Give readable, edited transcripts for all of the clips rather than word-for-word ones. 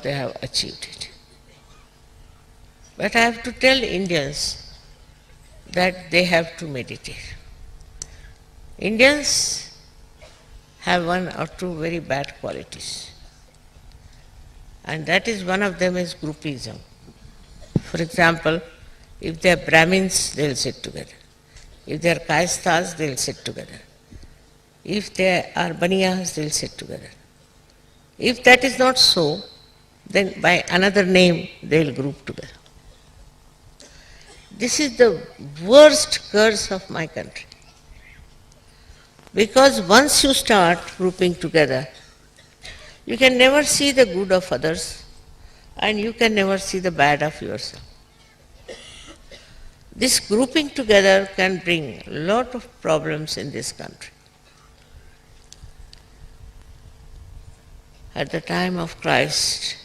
they have achieved it. But I have to tell Indians that they have to meditate. Indians have one or two very bad qualities, and that is one of them is groupism. For example, if they are Brahmins, they will sit together. If they are Kayasthas, they will sit together. If they are Baniyas, they will sit together. If that is not so, then by another name they will group together. This is the worst curse of my country. Because once you start grouping together, you can never see the good of others and you can never see the bad of yourself. This grouping together can bring a lot of problems in this country. At the time of Christ,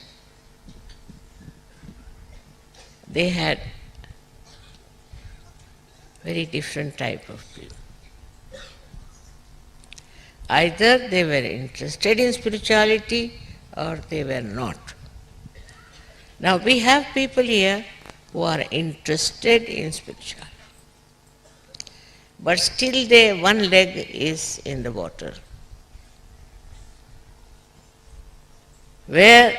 they had very different type of people. Either they were interested in spirituality or they were not. Now we have people here who are interested in spirituality, but still one leg is in the water, where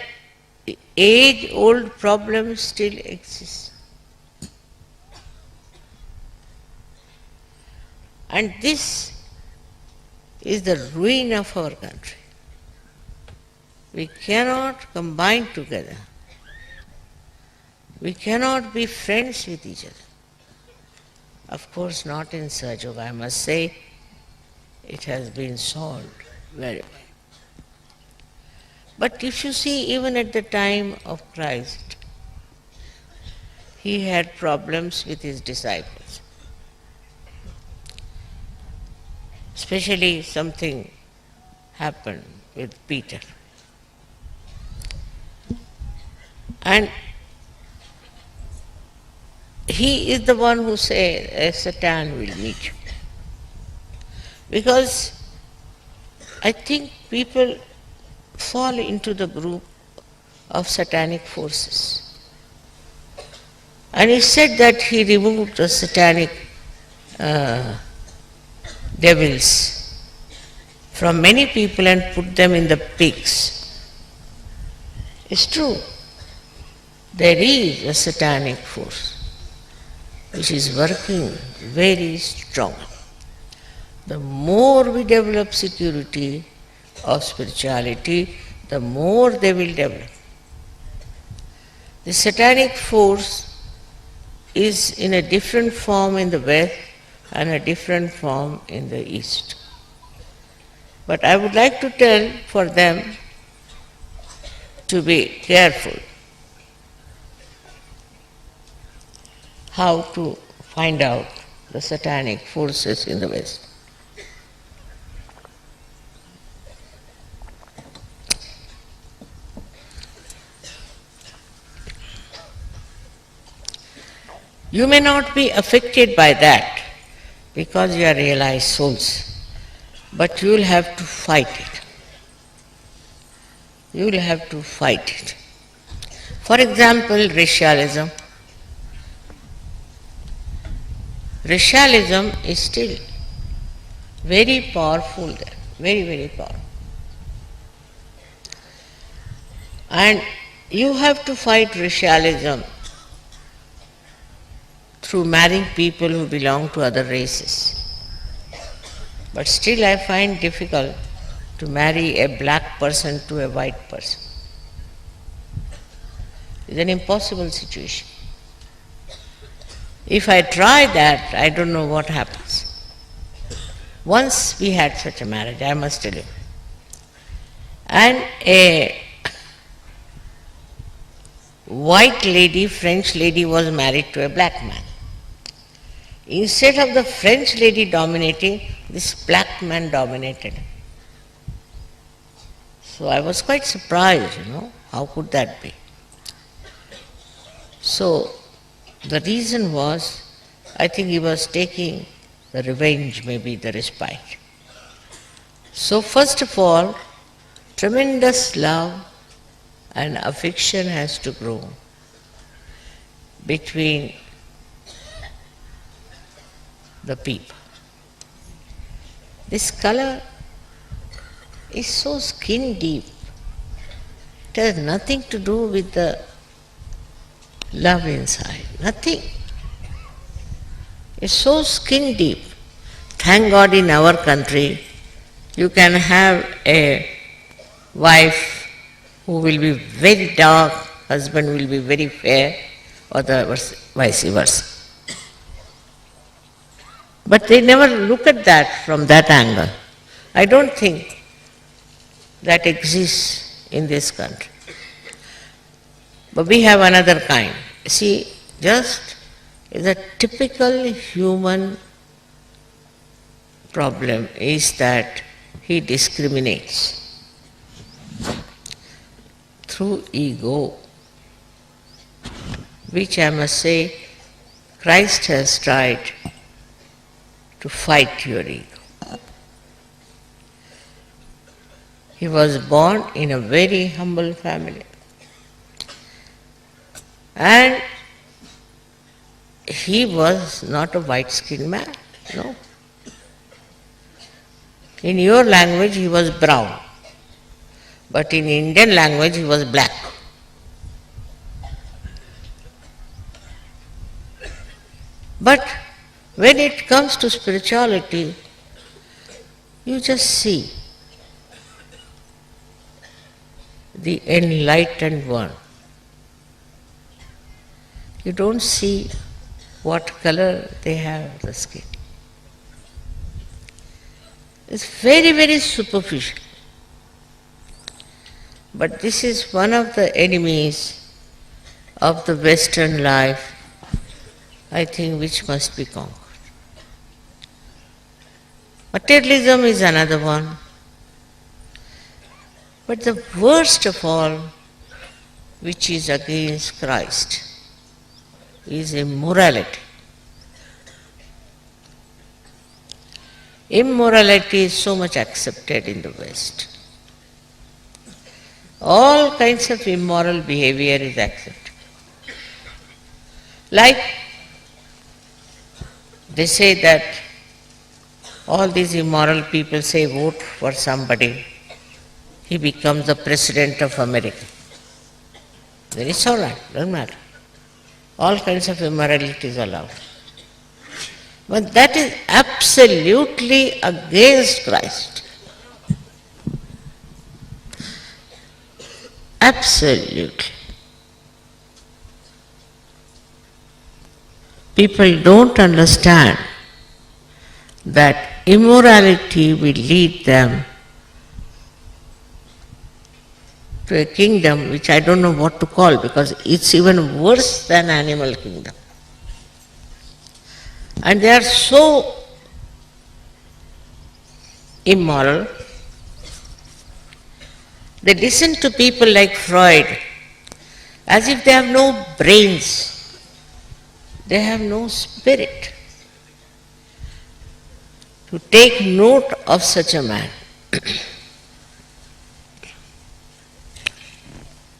age-old problems still exist. And this is the ruin of our country. We cannot combine together. We cannot be friends with each other. Of course, not in Sahaja Yoga. I must say, it has been solved very well. But if you see, even at the time of Christ, he had problems with his disciples. Especially something happened with Peter. And he is the one who said, Satan will meet you. Because I think people fall into the group of satanic forces. And he said that he removed the satanic devils from many people and put them in the pigs. It's true. There is a satanic force which is working very strong. The more we develop security of spirituality, the more they will develop. The satanic force is in a different form in the West and a different form in the East. But I would like to tell for them to be careful how to find out the satanic forces in the West. You may not be affected by that because you are realized souls, but you will have to fight it. You will have to fight it. For example, racialism. Racialism is still very powerful there, very, very powerful. And you have to fight racialism through marrying people who belong to other races. But still I find difficult to marry a black person to a white person. It's an impossible situation. If I try that, I don't know what happens. Once we had such a marriage, I must tell you. And a white lady, French lady, was married to a black man. Instead of the French lady dominating, this black man dominated. So I was quite surprised, how could that be? So the reason was, I think he was taking the revenge, maybe the respite. So first of all, tremendous love and affection has to grow between the people. This color is so skin deep. It has nothing to do with the love inside. Nothing. It's so skin deep. Thank God in our country you can have a wife who will be very dark, husband will be very fair, or the vice versa. But they never look at that from that angle. I don't think that exists in this country. But we have another kind. See, just the typical human problem is that he discriminates through ego, which I must say Christ has tried to fight your ego. He was born in a very humble family. And he was not a white-skinned man, no. In your language he was brown, but in Indian language he was black. But when it comes to spirituality, you just see the enlightened one. You don't see what color they have the skin. It's very, very superficial. But this is one of the enemies of the Western life, I think, which must be conquered. Materialism is another one. But the worst of all, which is against Christ, is immorality. Immorality is so much accepted in the West. All kinds of immoral behavior is accepted. Like they say that all these immoral people say vote for somebody, he becomes the President of America. Then it's all right, doesn't matter. All kinds of immorality is allowed. But that is absolutely against Christ. Absolutely. People don't understand that immorality will lead them to a kingdom which I don't know what to call, because it's even worse than animal kingdom. And they are so immoral. They listen to people like Freud as if they have no brains. They have no spirit to take note of such a man.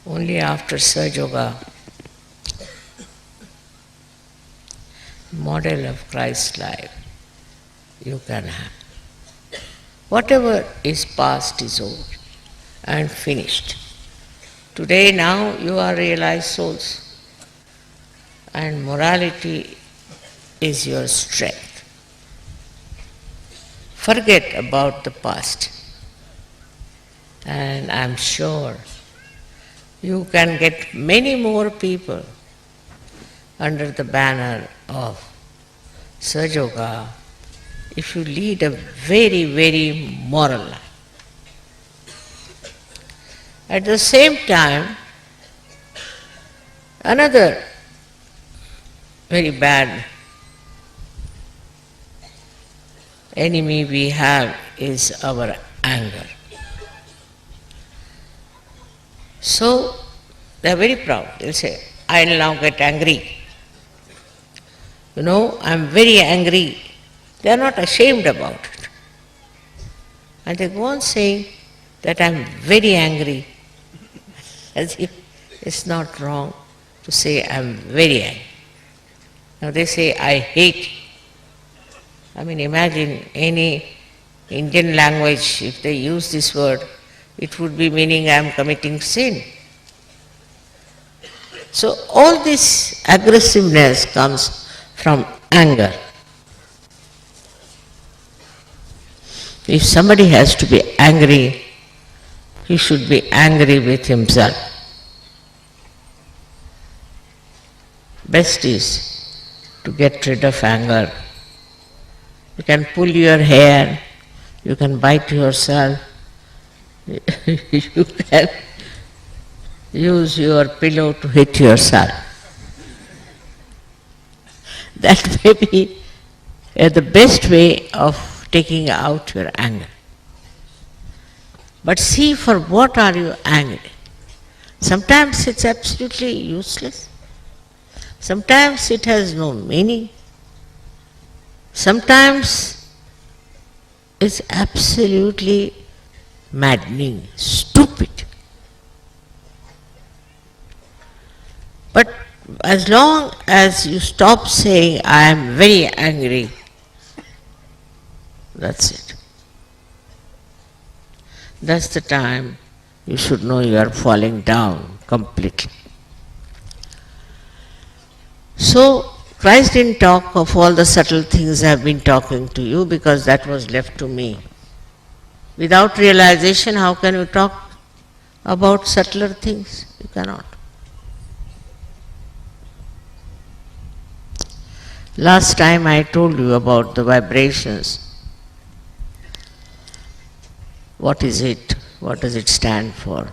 Only after Sahaja Yoga, model of Christ's life, you can have. Whatever is past is over and finished. Today now you are realized souls, and morality is your strength. Forget about the past, and I'm sure you can get many more people under the banner of Sahaja Yoga if you lead a very, very moral life. At the same time, another very bad enemy we have is our anger. So they are very proud. They'll say, I'll now get angry. You know, I'm very angry. They are not ashamed about it. And they go on saying that I'm very angry. as if it's not wrong to say I'm very angry. Now they say I hate. I mean, imagine any Indian language, if they use this word, it would be meaning I am committing sin. So all this aggressiveness comes from anger. If somebody has to be angry, he should be angry with himself. Best is to get rid of anger. You can pull your hair, you can bite yourself, you can use your pillow to hit yourself. That may be the best way of taking out your anger. But see, for what are you angry? Sometimes it's absolutely useless. Sometimes it has no meaning. Sometimes it's absolutely maddening, stupid. But as long as you stop saying, I am very angry, that's it. That's the time you should know you are falling down completely. So, Christ didn't talk of all the subtle things I have been talking to you because that was left to me. Without realization, how can you talk about subtler things? You cannot. Last time I told you about the vibrations. What is it? What does it stand for?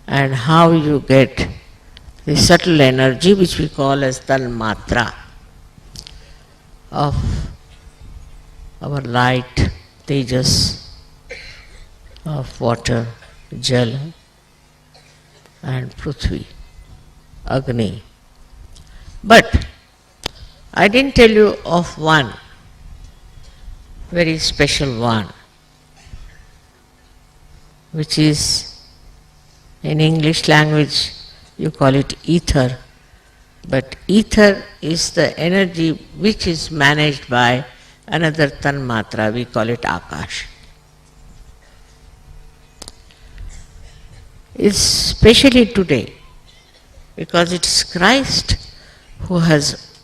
And how you get the subtle energy which we call as Tanmatra of our light, Tejas, of water, Jal and Prithvi, Agni. But I didn't tell you of one, very special one, which is, in English language, you call it ether. But ether is the energy which is managed by another Tanmatra, we call it Akash. Especially today, because it is Christ who has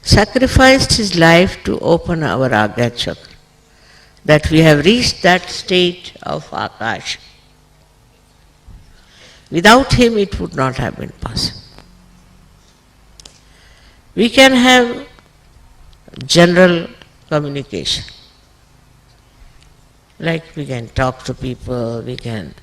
sacrificed his life to open our Agya Chakra, that we have reached that state of Akash. Without him it would not have been possible. We can have general communication, like we can talk to people, we can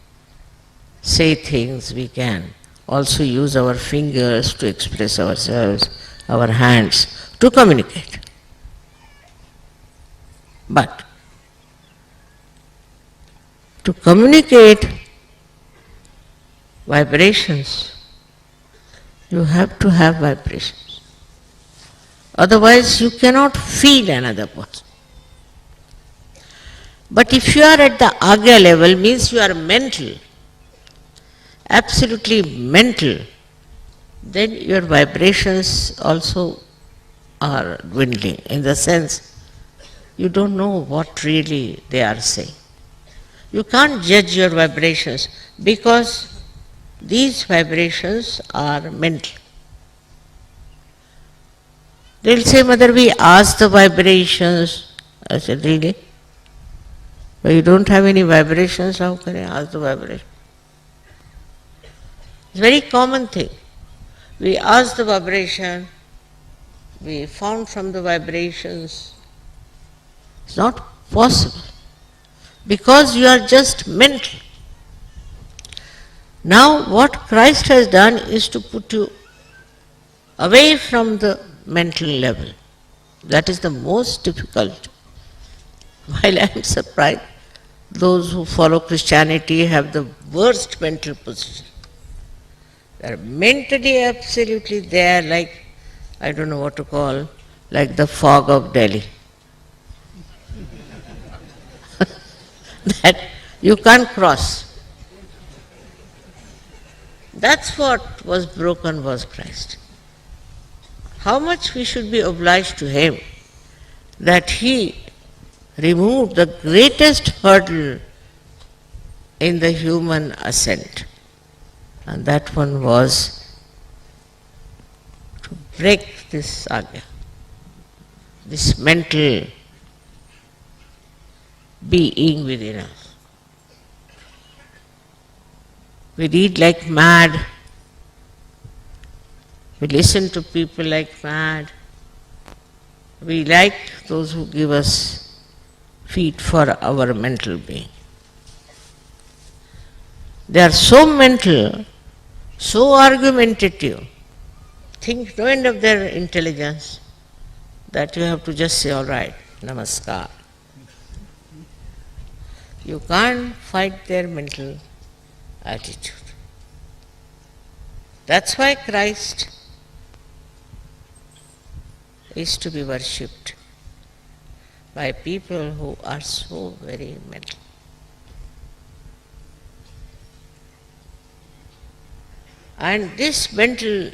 say things, we can also use our fingers to express ourselves, our hands to communicate. But to communicate vibrations, you have to have vibrations. Otherwise you cannot feel another person. But if you are at the Agya level, means you are mental, absolutely mental, then your vibrations also are dwindling, in the sense you don't know what really they are saying. You can't judge your vibrations because these vibrations are mental. They'll say, Mother, we asked the vibrations. I said, really? But you don't have any vibrations, how can I ask the vibration? It's a very common thing. We asked the vibration, we found from the vibrations. It's not possible, because you are just mental. Now what Christ has done is to put you away from the mental level. That is the most difficult. While I am surprised, those who follow Christianity have the worst mental position. They are mentally absolutely there, like, I don't know what to call, like the fog of Delhi. That you can't cross. That's what was broken was Christ. How much we should be obliged to Him that He removed the greatest hurdle in the human ascent. And that one was to break this agya, this mental being within us. We read like mad. We listen to people like mad. We like those who give us feed for our mental being. They are so mental, so argumentative, think no end of their intelligence, that you have to just say, all right, namaskar. You can't fight their mental attitude. That's why Christ is to be worshipped by people who are so very mental. And this mental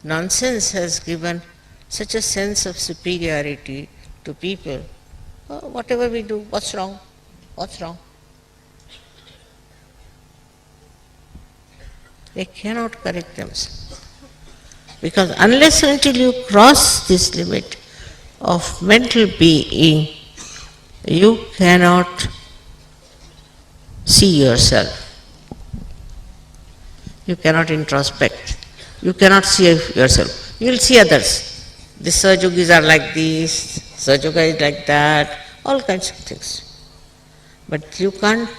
nonsense has given such a sense of superiority to people. Oh, whatever we do, what's wrong? What's wrong? They cannot correct themselves. Because unless until you cross this limit of mental being, you cannot see yourself. You cannot introspect. You cannot see yourself. You will see others. The Sahajogis are like this, Sahajoga is like that, all kinds of things. But you can't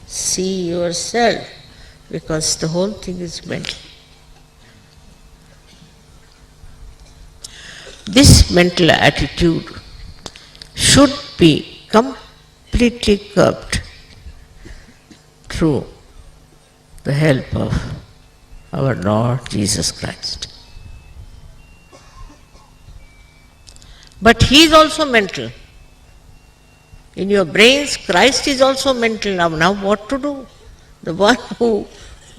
see yourself because the whole thing is mental. This mental attitude should be completely curbed through the help of our Lord Jesus Christ. But He is also mental. In your brains, Christ is also mental. Now what to do? The one who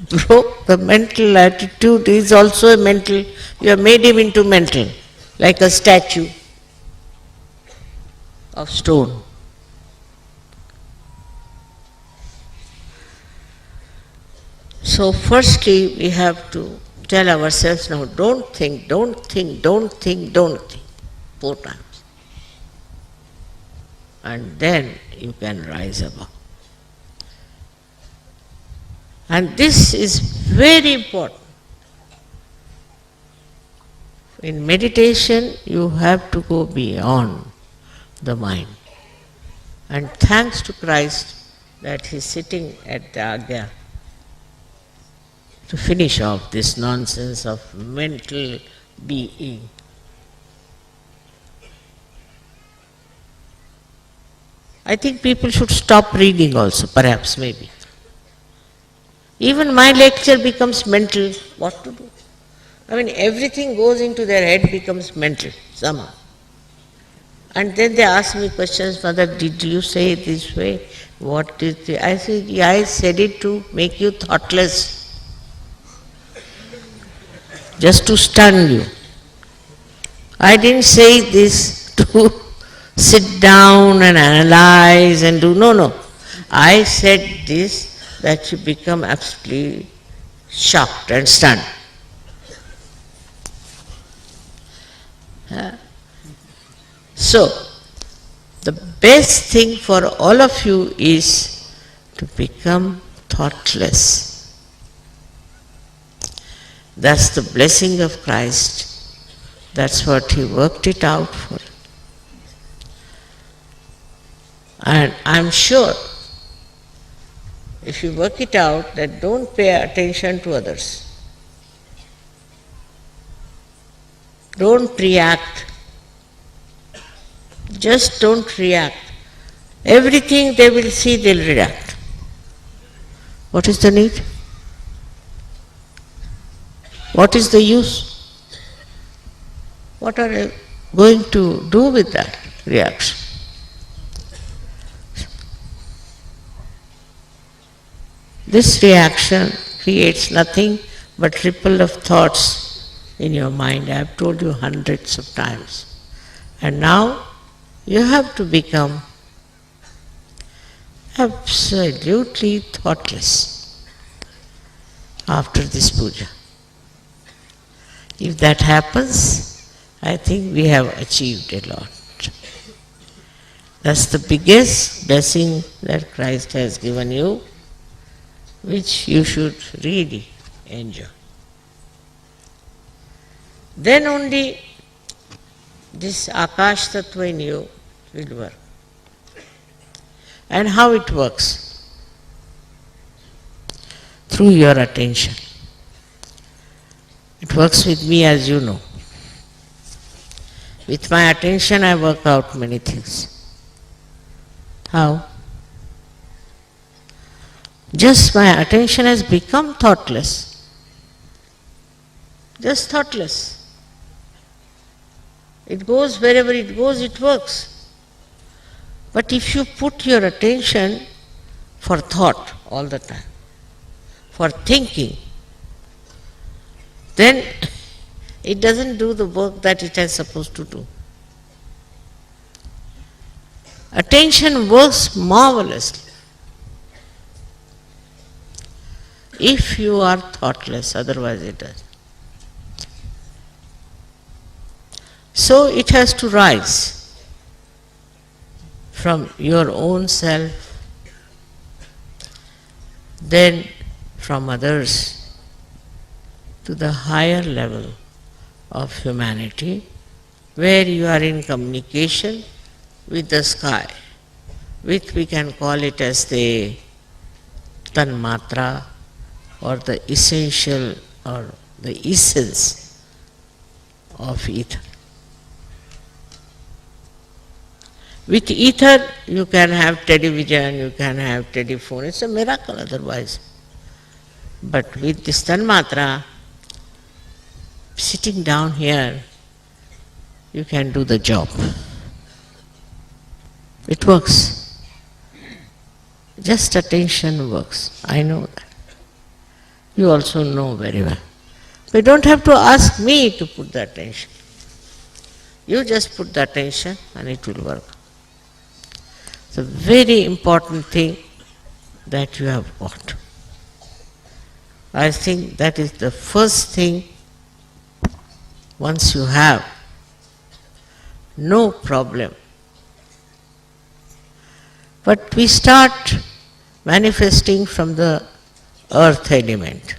broke the mental attitude is also a mental. You have made him into mental, like a statue of stone. So firstly, we have to tell ourselves, now don't think, don't think, don't think, don't think, 4 times. And then you can rise above. And this is very important. In meditation, you have to go beyond the mind. And thanks to Christ that He is sitting at the Agya to finish off this nonsense of mental being. I think people should stop reading also, perhaps, maybe. Even my lecture becomes mental. What to do? I mean, everything goes into their head, becomes mental somehow. And then they ask me questions, Mother, did you say it this way? What did I said, yeah, I said it to make you thoughtless, just to stun you. I didn't say this to sit down and analyze and do, no. I said this that you become absolutely shocked and stunned. So, the best thing for all of you is to become thoughtless. That's the blessing of Christ. That's what He worked it out for. And I'm sure, if you work it out, that don't pay attention to others. Don't react. Just don't react. Everything they will see, they'll react. What is the need? What is the use? What are you going to do with that reaction? This reaction creates nothing but ripple of thoughts in your mind. I have told you hundreds of times. And now you have to become absolutely thoughtless after this puja. If that happens, I think we have achieved a lot. That's the biggest blessing that Christ has given you, which you should really enjoy. Then only this Akash Tattva in you will work. And how it works? Through your attention. It works with me, as you know. With my attention I work out many things. How? Just my attention has become thoughtless. Just thoughtless. It goes wherever it goes, it works. But if you put your attention for thought all the time, for thinking, then it doesn't do the work that it is supposed to do. Attention works marvelously if you are thoughtless, otherwise it does. So it has to rise from your own self, then from others, to the higher level of humanity, where you are in communication with the sky, which we can call it as the Tanmatra, or the essential or the essence of ether. With ether you can have television, you can have telephone, it's a miracle otherwise. But with this Tanmatra, sitting down here, you can do the job. It works. Just attention works. I know that. You also know very well. But you don't have to ask me to put the attention. You just put the attention and it will work. It's a very important thing that you have got. I think that is the first thing. Once you have, no problem. But we start manifesting from the earth element,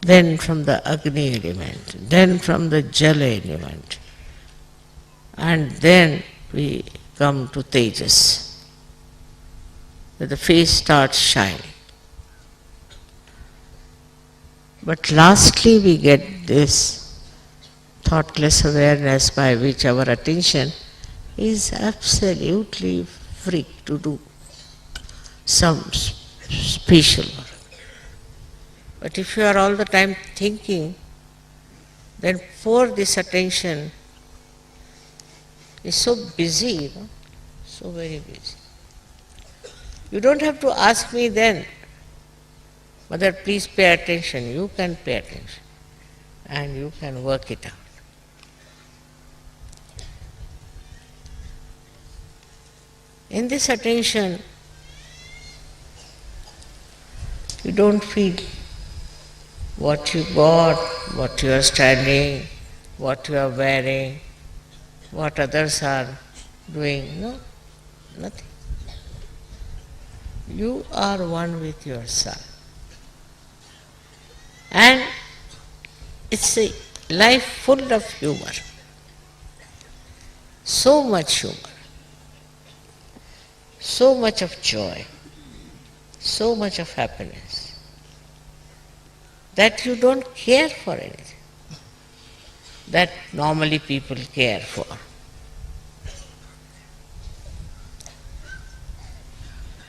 then from the Agni element, then from the Jala element, and then we come to Tejas. The face starts shining. But lastly we get this thoughtless awareness by which our attention is absolutely free to do some special work. But if you are all the time thinking, then poor this attention is so busy, so very busy. You don't have to ask me then, Mother, please pay attention. You can pay attention and you can work it out. In this attention, you don't feel what you got, what you are standing, what you are wearing, what others are doing. No, nothing. You are one with yourself. And it's a life full of humor. So much humor. So much of joy. So much of happiness. That you don't care for anything. That normally people care for.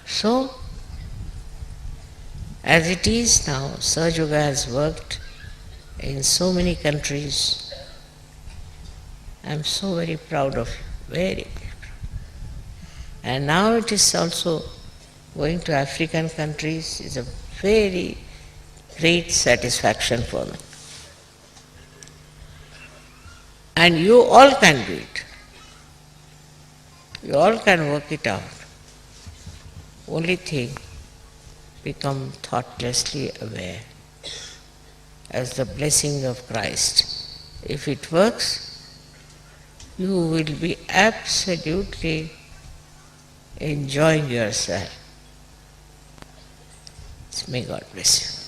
So, as it is now, Sahaja Yoga has worked in so many countries. I am so very proud of you, very, very proud. And now it is also going to African countries. It's a very great satisfaction for me. And you all can do it. You all can work it out. Only thing, become thoughtlessly aware as the blessing of Christ. If it works, you will be absolutely enjoying yourself. May God bless you.